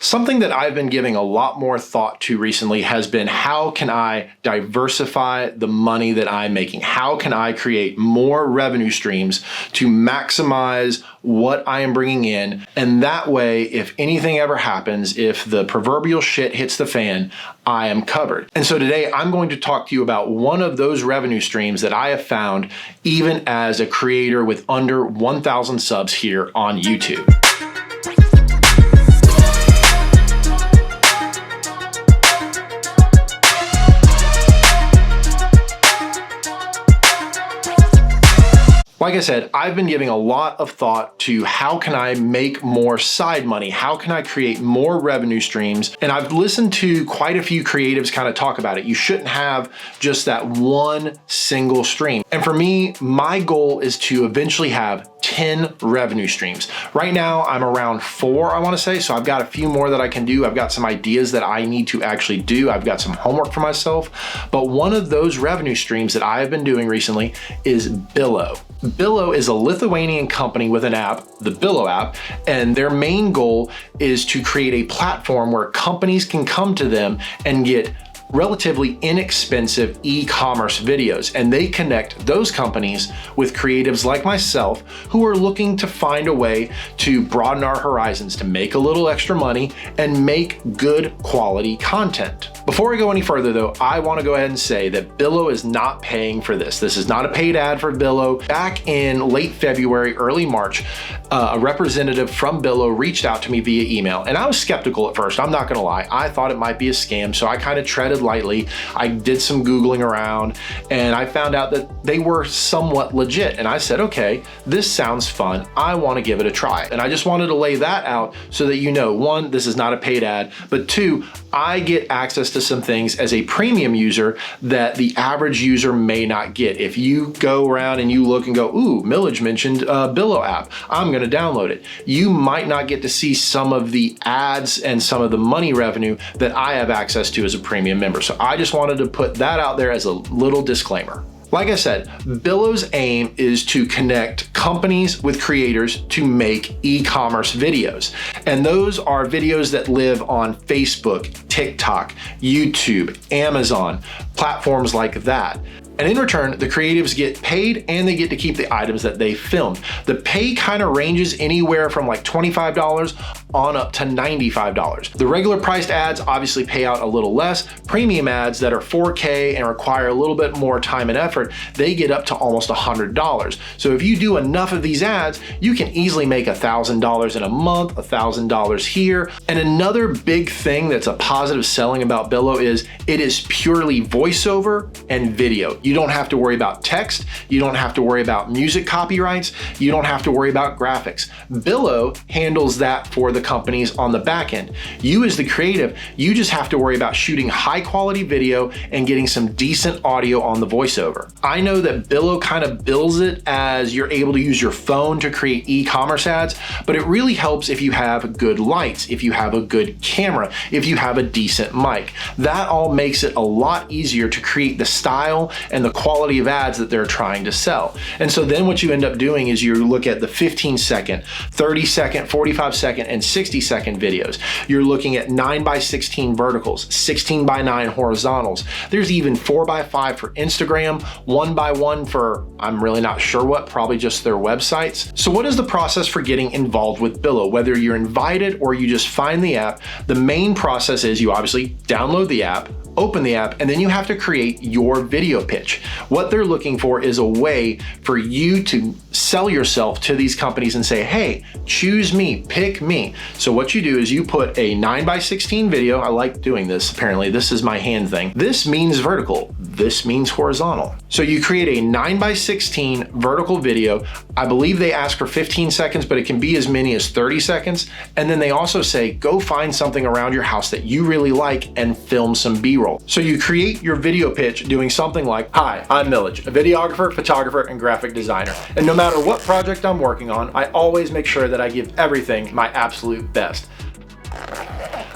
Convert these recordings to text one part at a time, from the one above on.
Something that I've been giving a lot more thought to recently has been, how can I diversify the money that I'm making? How can I create more revenue streams to maximize what I am bringing in? And that way, if anything ever happens, if the proverbial shit hits the fan, I am covered. And so today I'm going to talk to you about one of those revenue streams that I have found even as a creator with under 1,000 subs here on YouTube. Like I said, I've been giving a lot of thought to how can I make more side money? How can I create more revenue streams? And I've listened to quite a few creatives kind of talk about it. You shouldn't have just that one single stream. And for me, my goal is to eventually have 10 revenue streams. Right now, I'm around 4, I wanna say, so I've got a few more that I can do. I've got some ideas that I need to actually do. I've got some homework for myself. But one of those revenue streams that I have been doing recently is Billow. Billow is a Lithuanian company with an app, the Billow app, and their main goal is to create a platform where companies can come to them and get relatively inexpensive e-commerce videos, and they connect those companies with creatives like myself who are looking to find a way to broaden our horizons, to make a little extra money and make good quality content. Before I go any further though, I want to go ahead and say that Billow is not paying for this. This is not a paid ad for Billow. Back in late February, early March, a representative from Billow reached out to me via email, and I was skeptical at first, I'm not gonna lie. I thought it might be a scam, so I kind of treaded lightly. I did some Googling around and I found out that they were somewhat legit. And I said, okay, this sounds fun. I want to give it a try. And I just wanted to lay that out so that you know, 1, this is not a paid ad, but 2, I get access to some things as a premium user that the average user may not get. If you go around and you look and go, ooh, Millage mentioned Billow app, I'm gonna download it. You might not get to see some of the ads and some of the money revenue that I have access to as a premium member. So I just wanted to put that out there as a little disclaimer. Like I said, Billow's aim is to connect companies with creators to make e-commerce videos. And those are videos that live on Facebook, TikTok, YouTube, Amazon, platforms like that. And in return, the creatives get paid and they get to keep the items that they filmed. The pay kind of ranges anywhere from like $25 on up to $95. The regular priced ads obviously pay out a little less. Premium ads that are 4K and require a little bit more time and effort, they get up to almost $100. So if you do enough of these ads, you can easily make $1,000 in a month, $1,000 here. And another big thing that's a positive selling about Billow is it is purely voiceover and video. You don't have to worry about text. You don't have to worry about music copyrights. You don't have to worry about graphics. Billow handles that for the companies on the back end. You as the creative, you just have to worry about shooting high quality video and getting some decent audio on the voiceover. I know that Billow kind of bills it as you're able to use your phone to create e-commerce ads, but it really helps if you have good lights, if you have a good camera, if you have a decent mic. That all makes it a lot easier to create the style and the quality of ads that they're trying to sell. And so then what you end up doing is you look at the 15-second, 30-second, 45-second, and 60-second videos. You're looking at 9x16 verticals, 16x9 horizontals. There's even 4x5 for Instagram, 1x1 for, I'm really not sure what, probably just their websites. So what is the process for getting involved with Billow? Whether you're invited or you just find the app, the main process is you obviously download the app, open the app, and then you have to create your video pitch. What they're looking for is a way for you to sell yourself to these companies and say, hey, choose me, pick me. So what you do is you put a 9x16 video. I like doing this, apparently. This is my hand thing. This means vertical. This means horizontal. So you create a 9x16 vertical video. I believe they ask for 15 seconds, but it can be as many as 30 seconds. And then they also say, go find something around your house that you really like and film some B-roll. So you create your video pitch doing something like, hi, I'm Millage, a videographer, photographer, and graphic designer. And no matter what project I'm working on, I always make sure that I give everything my absolute best.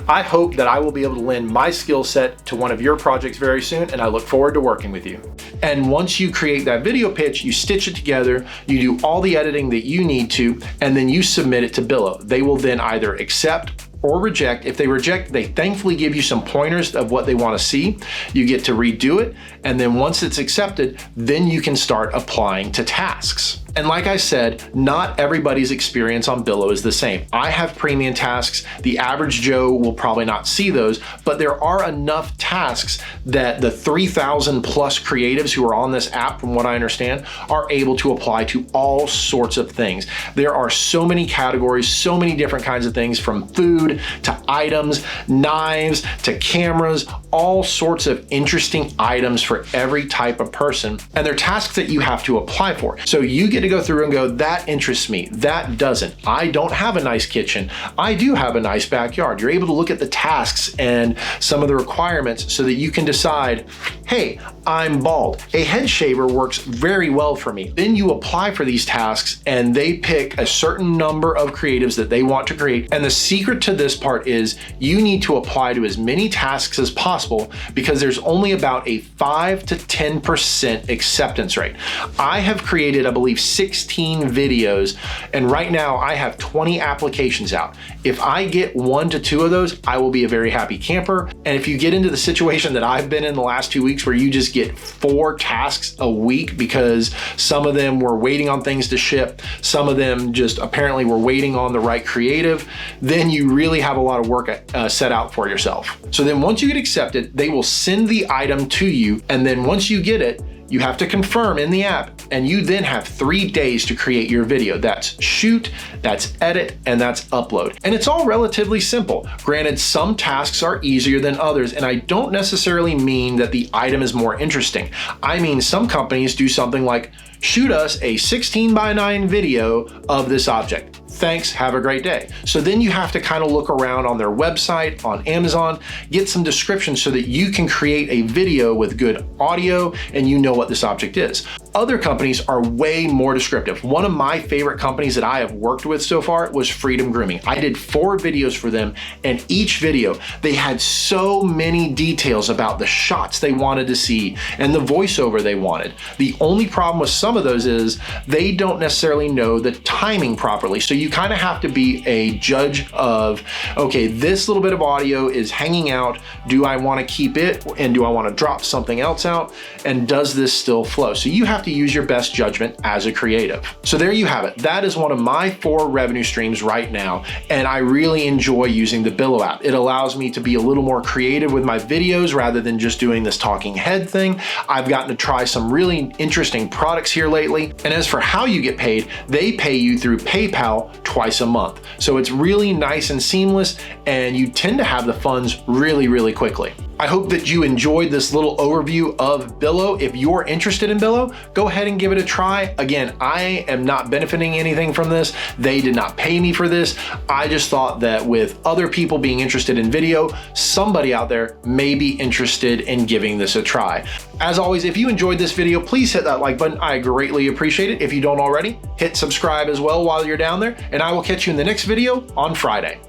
I hope that I will be able to lend my skill set to one of your projects very soon, and I look forward to working with you. And once you create that video pitch, you stitch it together, you do all the editing that you need to, and then you submit it to Billow. They will then either accept or reject. If they reject, they thankfully give you some pointers of what they want to see. You get to redo it, and then once it's accepted, then you can start applying to tasks. And like I said, not everybody's experience on Billow is the same. I have premium tasks. The average Joe will probably not see those, but there are enough tasks that the 3,000 plus creatives who are on this app, from what I understand, are able to apply to all sorts of things. There are so many categories, so many different kinds of things, from food to items, knives to cameras, all sorts of interesting items for every type of person. And they're tasks that you have to apply for. So you get to go through and go, that interests me, that doesn't. I don't have a nice kitchen. I do have a nice backyard. You're able to look at the tasks and some of the requirements so that you can decide, hey, I'm bald. A head shaver works very well for me. Then you apply for these tasks and they pick a certain number of creatives that they want to create. And the secret to this part is you need to apply to as many tasks as possible because there's only about a 5 to 10% acceptance rate. I have created, I believe, 16 videos, and right now I have 20 applications out. If I get 1 to 2 of those, I will be a very happy camper. And if you get into the situation that I've been in the last 2 weeks where you just get 4 tasks a week because some of them were waiting on things to ship, some of them just apparently were waiting on the right creative, then you really have a lot of work set out for yourself. So then once you get accepted, they will send the item to you, and then once you get it, you have to confirm in the app, and you then have 3 days to create your video. That's shoot, that's edit, and that's upload. And it's all relatively simple. Granted, some tasks are easier than others, and I don't necessarily mean that the item is more interesting. I mean, some companies do something like, shoot us a 16:9 video of this object. Thanks, have a great day. So then you have to kind of look around on their website, on Amazon, get some descriptions so that you can create a video with good audio and you know what this object is. Other companies are way more descriptive. One of my favorite companies that I have worked with so far was Freedom Grooming. I did 4 videos for them, and each video, they had so many details about the shots they wanted to see and the voiceover they wanted. The only problem with some of those is they don't necessarily know the timing properly. So you kind of have to be a judge of, okay, this little bit of audio is hanging out. Do I want to keep it, and do I want to drop something else out? And does this still flow? So you have to use your best judgment as a creative. So there you have it. That is one of my 4 revenue streams right now, and I really enjoy using the Billow app. It allows me to be a little more creative with my videos rather than just doing this talking head thing. I've gotten to try some really interesting products here lately. And as for how you get paid, they pay you through PayPal twice a month. So it's really nice and seamless, and you tend to have the funds really, really quickly. I hope that you enjoyed this little overview of Billow. If you're interested in Billow, go ahead and give it a try. Again, I am not benefiting anything from this. They did not pay me for this. I just thought that with other people being interested in video, somebody out there may be interested in giving this a try. As always, if you enjoyed this video, please hit that like button. I greatly appreciate it. If you don't already, hit subscribe as well while you're down there, and I will catch you in the next video on Friday.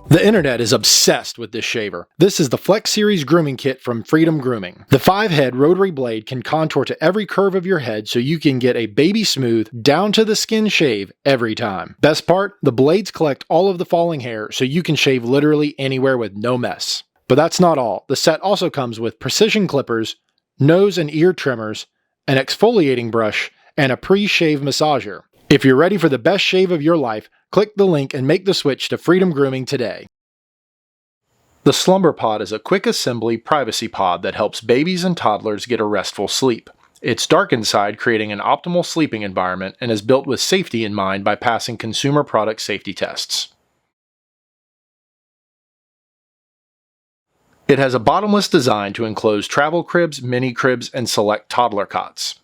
The internet is obsessed with this shaver. This is the Flex Series grooming kit from Freedom Grooming. The 5-head rotary blade can contour to every curve of your head so you can get a baby smooth, down to the skin shave every time. Best part, the blades collect all of the falling hair so you can shave literally anywhere with no mess. But that's not all. The set also comes with precision clippers, nose and ear trimmers, an exfoliating brush, and a pre-shave massager. If you're ready for the best shave of your life, click the link and make the switch to Freedom Grooming today. The Slumber Pod is a quick assembly privacy pod that helps babies and toddlers get a restful sleep. It's dark inside, creating an optimal sleeping environment, and is built with safety in mind by passing consumer product safety tests. It has a bottomless design to enclose travel cribs, mini cribs, and select toddler cots.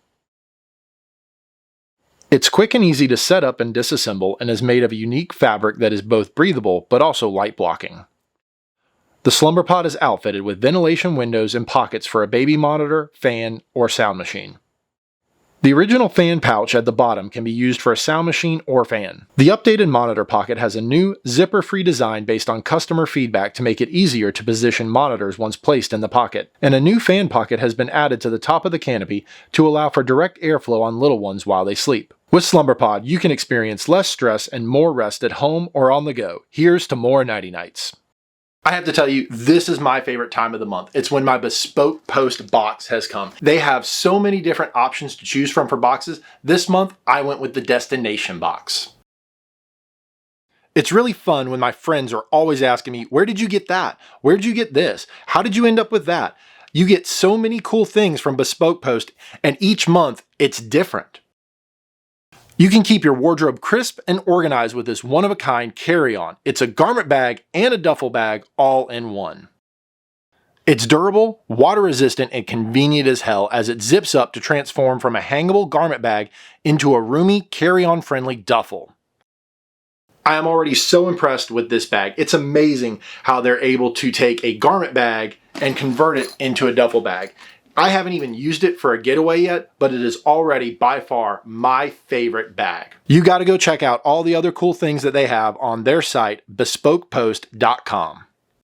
It's quick and easy to set up and disassemble, and is made of a unique fabric that is both breathable but also light blocking. The Slumber Pod is outfitted with ventilation windows and pockets for a baby monitor, fan, or sound machine. The original fan pouch at the bottom can be used for a sound machine or fan. The updated monitor pocket has a new zipper-free design based on customer feedback to make it easier to position monitors once placed in the pocket. And a new fan pocket has been added to the top of the canopy to allow for direct airflow on little ones while they sleep. With Slumber Pod, you can experience less stress and more rest at home or on the go. Here's to more nighty nights. I have to tell you, this is my favorite time of the month. It's when my bespoke post box has come. They have so many different options to choose from for boxes. This month, I went with the destination box. It's really fun when my friends are always asking me, where did you get that? Where did you get this? How did you end up with that? You get so many cool things from Bespoke Post, and each month it's different. You can keep your wardrobe crisp and organized with this one-of-a-kind carry-on. It's a garment bag and a duffel bag all in one. It's durable, water-resistant, and convenient as hell as it zips up to transform from a hangable garment bag into a roomy, carry-on friendly duffel. I am already so impressed with this bag. It's amazing how they're able to take a garment bag and convert it into a duffel bag. I haven't even used it for a getaway yet, but it is already by far my favorite bag. You got to go check out all the other cool things that they have on their site, bespokepost.com.